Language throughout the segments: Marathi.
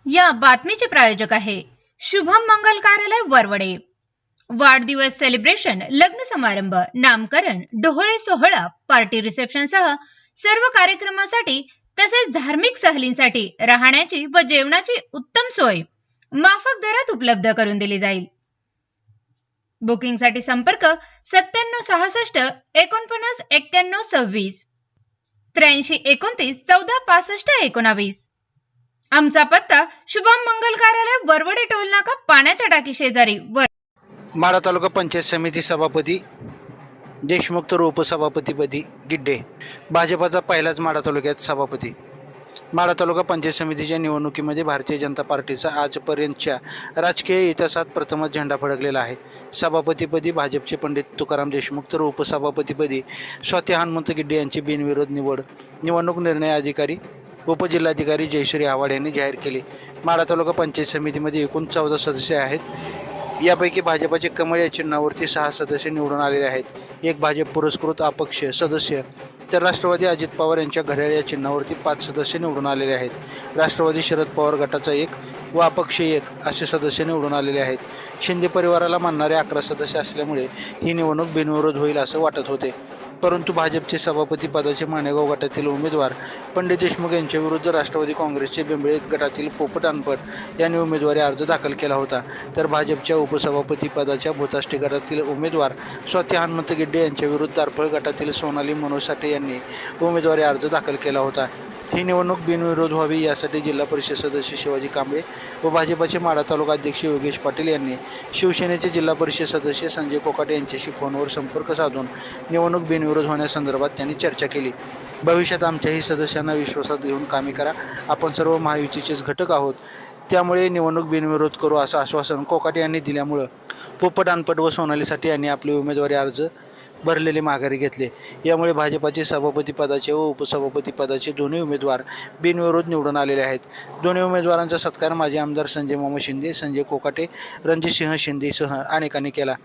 या बातमीचे प्रायोजक आहे शुभम मंगल कार्यालय वरवडे। वाढदिवस सेलिब्रेशन, लग्न समारंभ, नामकरण, डोहाळे सोहळा, पार्टी रिसेप्शन सह सर्व कार्यक्रमासाठी तसेच धार्मिक सहलींसाठी राहण्याची व जेवणाची उत्तम सोय माफक दरात उपलब्ध करून दिली जाईल। बुकिंगसाठी संपर्क 9766 49 91 26 83 29 14 65 19। आमचा पत्ता शुभम मंगल कार्यालय वरवडे टोल नाका पाण्याच्या टाकी शेजारी माढा तालुका पंचायत समिती सभापती देशमुख तर उपसभापतीपदी गिड्डे। भाजपाचा पहिलाच माढा तालुक्यात सभापती। माढा तालुका पंचायत समितीच्या निवडणुकीमध्ये भारतीय जनता पार्टीचा आजपर्यंतच्या राजकीय इतिहासात प्रथमच झेंडा फडकलेला आहे। सभापतीपदी भाजपचे पंडित तुकाराम देशमुख तर उपसभापतीपदी स्वाती हनुमंत गिड्डे यांची बिनविरोध निवड निवडणूक निर्णय अधिकारी उपजिल्हाधिकारी जयश्री आव्हाड यांनी जाहीर केली। माढा तालुका पंचायत समितीमध्ये एकूण 14 सदस्य आहेत। यापैकी भाजपाचे कमळ या चिन्हावरती 6 सदस्य निवडून आलेले आहेत। एक भाजप पुरस्कृत अपक्ष सदस्य तर राष्ट्रवादी अजित पवार यांच्या घड्याळ या चिन्हावरती 5 सदस्य निवडून आलेले आहेत। राष्ट्रवादी शरद पवार गटाचा 1 व अपक्ष 1 असे सदस्य निवडून आलेले आहेत। शिंदे परिवाराला मानणारे 11 सदस्य असल्यामुळे ही निवडणूक बिनविरोध होईल असं वाटत होते, परंतु भाजपचे सभापती पदाचे माणेगाव गटातील उमेदवार पंडित देशमुख यांच्याविरुद्ध राष्ट्रवादी काँग्रेसचे बेंबळे गटातील पोपट अनपट यांनी उमेदवारी अर्ज दाखल केला होता। तर भाजपच्या उपसभापती पदाच्या भूताष्टी गटातील उमेदवार स्वाती हनुमंत गिड्डे यांच्याविरुद्ध आरफळ गटातील सोनाली मनोज साठे यांनी उमेदवारी अर्ज दाखल केला होता। ही निवडणूक बिनविरोध व्हावी यासाठी जिल्हा परिषद सदस्य शिवाजी कांबळे व भाजपाचे माढा तालुका अध्यक्ष योगेश पाटील यांनी शिवसेनेचे जिल्हा परिषद सदस्य संजय कोकाटे यांच्याशी फोनवर संपर्क साधून निवडणूक बिनविरोध होण्यासंदर्भात त्यांनी चर्चा केली। भविष्यात आमच्याही सदस्यांना विश्वासात घेऊन कामे करा, आपण सर्व महायुतीचेच घटक आहोत, त्यामुळे निवडणूक बिनविरोध करू असं आश्वासन कोकाटे यांनी दिल्यामुळं पोपट अनपट व सोनाली साठे यांनी आपले उमेदवारी अर्ज भरलेले माघारी घेतले। यामुळे भाजपाचे सभापती पदाचे व उपसभापती पदाचे दोन्ही उमेदवार बिनविरोध निवडून आलेले आहेत। दोन्ही उमेदवारांचा सत्कार माजी आमदार संजय मामा शिंदे, संजय कोकाटे, रणजितसिंह शिंदेसह अनेकांनी केला।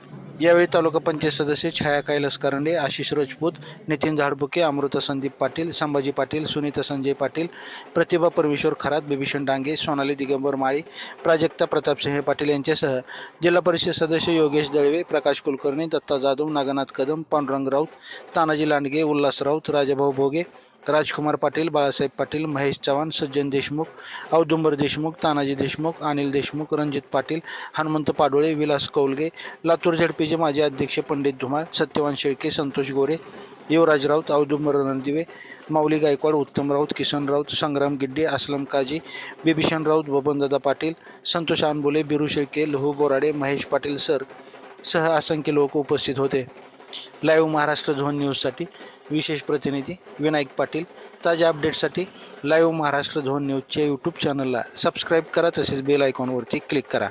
यावेळी तालुका पंचायत सदस्य छाया कैलास करंडे, आशिष राजपूत, नितीन झाडबुके, अमृता संदीप पाटील, संभाजी पाटील, सुनीता संजय पाटील, प्रतिभा परमेश्वर खरात, बिभीषण डांगे, सोनाली दिगंबर माळी, प्राजक्ता प्रतापसिंह पाटील यांच्यासह जिल्हा परिषद सदस्य योगेश दळवे, प्रकाश कुलकर्णी, दत्ता जाधव, नागनाथ कदम, पांडुरंग राऊत, तानाजी लांडगे, उल्हास राऊत, राजाभाऊ भोगे, राजकुमार पाटील, बाळासाहेब पाटील, महेश चव्हाण, सज्जन देशमुख, औदुंबर देशमुख, तानाजी देशमुख, अनिल देशमुख, रणजित पाटील, हनुमंत पाडोळे, विलास कौलगे, लातूर झडपीचे माजी अध्यक्ष पंडित धुमाळ, सत्यवान शेळके, संतोष गोरे, युवराज राऊत, औदुंबर रणदिवे, माऊली गायकवाड, उत्तम राऊत, किसन राऊत, संग्राम गिड्डे, असलम काजी, बिभीषण राऊत, बबनदादा पाटील, संतोष अनबोले, बिरू शेळके, लहू बोराडे, महेश पाटील सह असंख्य लोक उपस्थित होते। लाईव्ह महाराष्ट्र झोन न्यूजसाठी विशेष प्रतिनिधी विनायक पाटील। ताज्या अपडेट्ससाठी लाईव्ह महाराष्ट्र झोन न्यूजच्या यूट्यूब चॅनलला सबस्क्राईब करा, तसेच बेल आयकॉनवरती क्लिक करा।